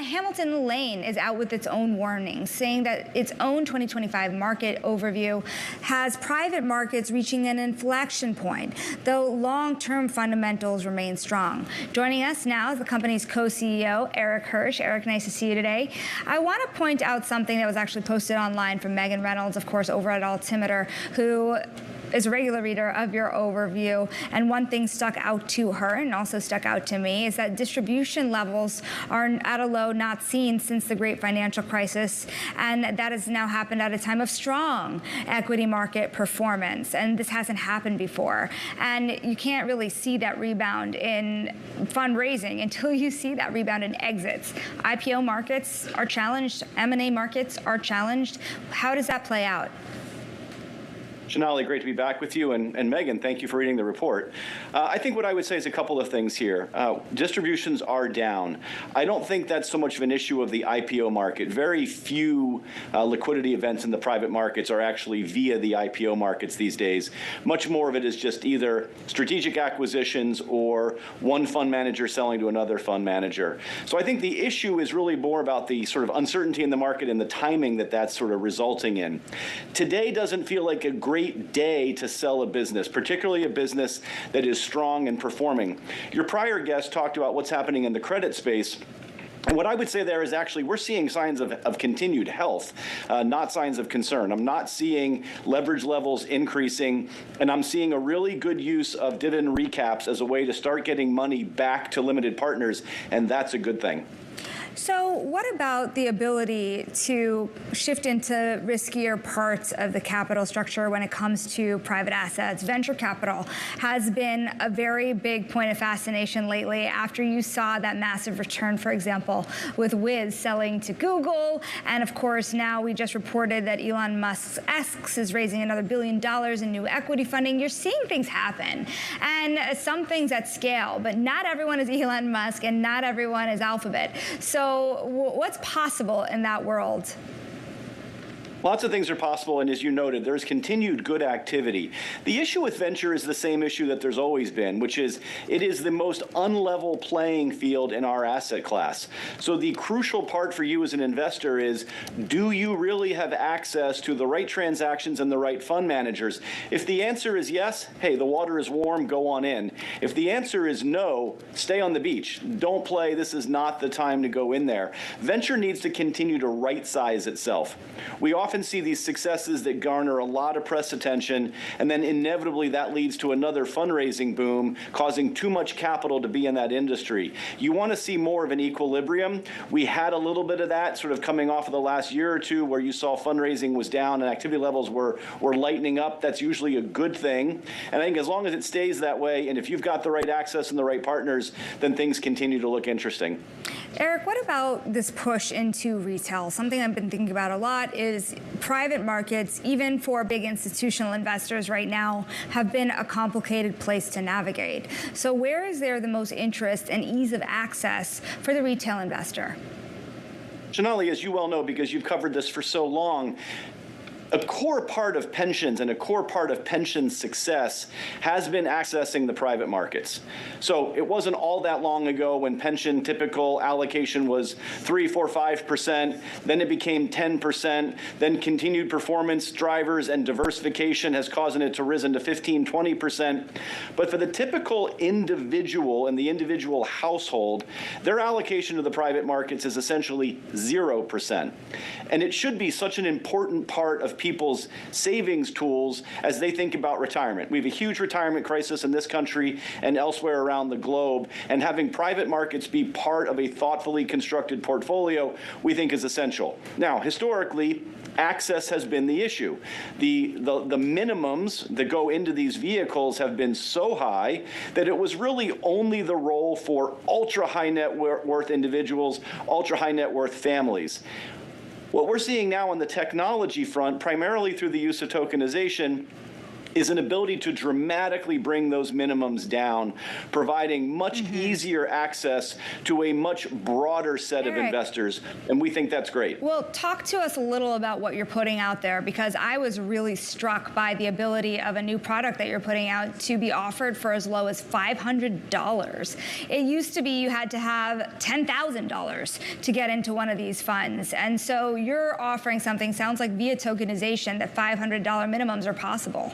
Hamilton Lane is out with its own warning, saying that its own 2025 market overview has private markets reaching an inflection point, though long-term fundamentals remain strong. Joining us now is the company's co-CEO, Erik Hirsch. Erik, nice to see you today. I want to point out something that was actually posted online from Megan Reynolds, of course, over at Altimeter, who is a regular reader of your overview, and one thing stuck out to her and also stuck out to me is that distribution levels are at a low not seen since the great financial crisis, and that has now happened at a time of strong equity market performance, and this hasn't happened before. And you can't really see that rebound in fundraising until you see that rebound in exits. IPO markets are challenged, M&A markets are challenged. How does that play out? Shanali, great to be back with you. And Megan, thank you for reading the report. I think what I would say is a couple of things here. Distributions are down. I don't think that's so much of an issue of the IPO market. Very few liquidity events in the private markets are actually via the IPO markets these days. Much more of it is just either strategic acquisitions or one fund manager selling to another fund manager. So I think the issue is really more about the sort of uncertainty in the market and the timing that that's sort of resulting in. Today doesn't feel like a great day to sell a business, particularly a business that is strong and performing. Your prior guest talked about what's happening in the credit space. And what I would say there is actually we're seeing signs of continued health, not signs of concern. I'm not seeing leverage levels increasing, and I'm seeing a really good use of dividend recaps as a way to start getting money back to limited partners, and that's a good thing. So what about the ability to shift into riskier parts of the capital structure when it comes to private assets? Venture capital has been a very big point of fascination lately after you saw that massive return, for example, with Wiz selling to Google. And of course, now we just reported that Elon Musk's X is raising another $1 billion in new equity funding. You're seeing things happen, and some things at scale, but not everyone is Elon Musk and not everyone is Alphabet. So what's possible in that world? Lots of things are possible, and as you noted, there's continued good activity. The issue with venture is the same issue that there's always been, which is it is the most unlevel playing field in our asset class. So the crucial part for you as an investor is, do you really have access to the right transactions and the right fund managers? If the answer is yes, hey, the water is warm, go on in. If the answer is no, stay on the beach. Don't play. This is not the time to go in there. Venture needs to continue to right-size itself. We often see these successes that garner a lot of press attention, and then inevitably that leads to another fundraising boom, causing too much capital to be in that industry. You want to see more of an equilibrium. We had a little bit of that sort of coming off of the last year or two where you saw fundraising was down and activity levels were lightening up. That's usually a good thing. And I think as long as it stays that way, and if you've got the right access and the right partners, then things continue to look interesting. Erik, what about this push into retail? Something I've been thinking about a lot is private markets, even for big institutional investors right now, have been a complicated place to navigate. So where is there the most interest and ease of access for the retail investor? Shanali, as you well know, because you've covered this for so long, a core part of pensions and a core part of pension success has been accessing the private markets. So it wasn't all that long ago when pension typical allocation was 3, 4, 5%, then it became 10%, then continued performance drivers and diversification has caused it to risen to 15, 20%. But for the typical individual and the individual household, their allocation to the private markets is essentially 0%. And it should be such an important part of people's savings tools as they think about retirement. We have a huge retirement crisis in this country and elsewhere around the globe, and having private markets be part of a thoughtfully constructed portfolio we think is essential. Now, historically, access has been the issue. The minimums that go into these vehicles have been so high that it was really only the role for ultra high net worth individuals, ultra high net worth families. What we're seeing now on the technology front, primarily through the use of tokenization, is an ability to dramatically bring those minimums down, providing much easier access to a much broader set of Erik. investors, and we think that's great. Well, talk to us a little about what you're putting out there, because I was really struck by the ability of a new product that you're putting out to be offered for as low as $500. It used to be you had to have $10,000 to get into one of these funds, and so you're offering something, sounds like via tokenization, that $500 minimums are possible.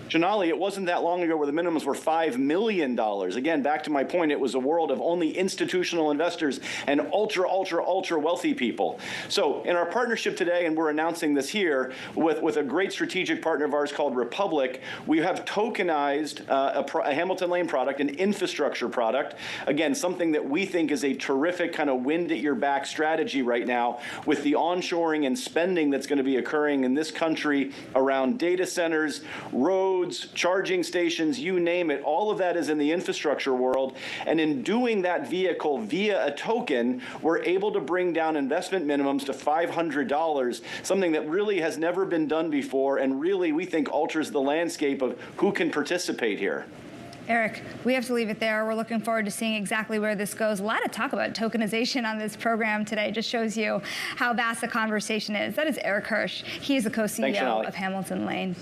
Sonali, it wasn't that long ago where the minimums were $5 million. Again, back to my point, it was a world of only institutional investors and ultra, ultra, ultra wealthy people. So in our partnership today, and we're announcing this here, with a great strategic partner of ours called Republic, we have tokenized a Hamilton Lane product, an infrastructure product. Again, something that we think is a terrific kind of wind at your back strategy right now with the onshoring and spending that's going to be occurring in this country around data centers, roads, charging stations, you name it. All of that is in the infrastructure world. And in doing that vehicle via a token, we're able to bring down investment minimums to $500, something that really has never been done before and really, we think, alters the landscape of who can participate here. Erik, we have to leave it there. We're looking forward to seeing exactly where this goes. A lot of talk about tokenization on this program today. Just shows you how vast the conversation is. That is Erik Hirsch. He is the co-CEO of Hamilton Lane.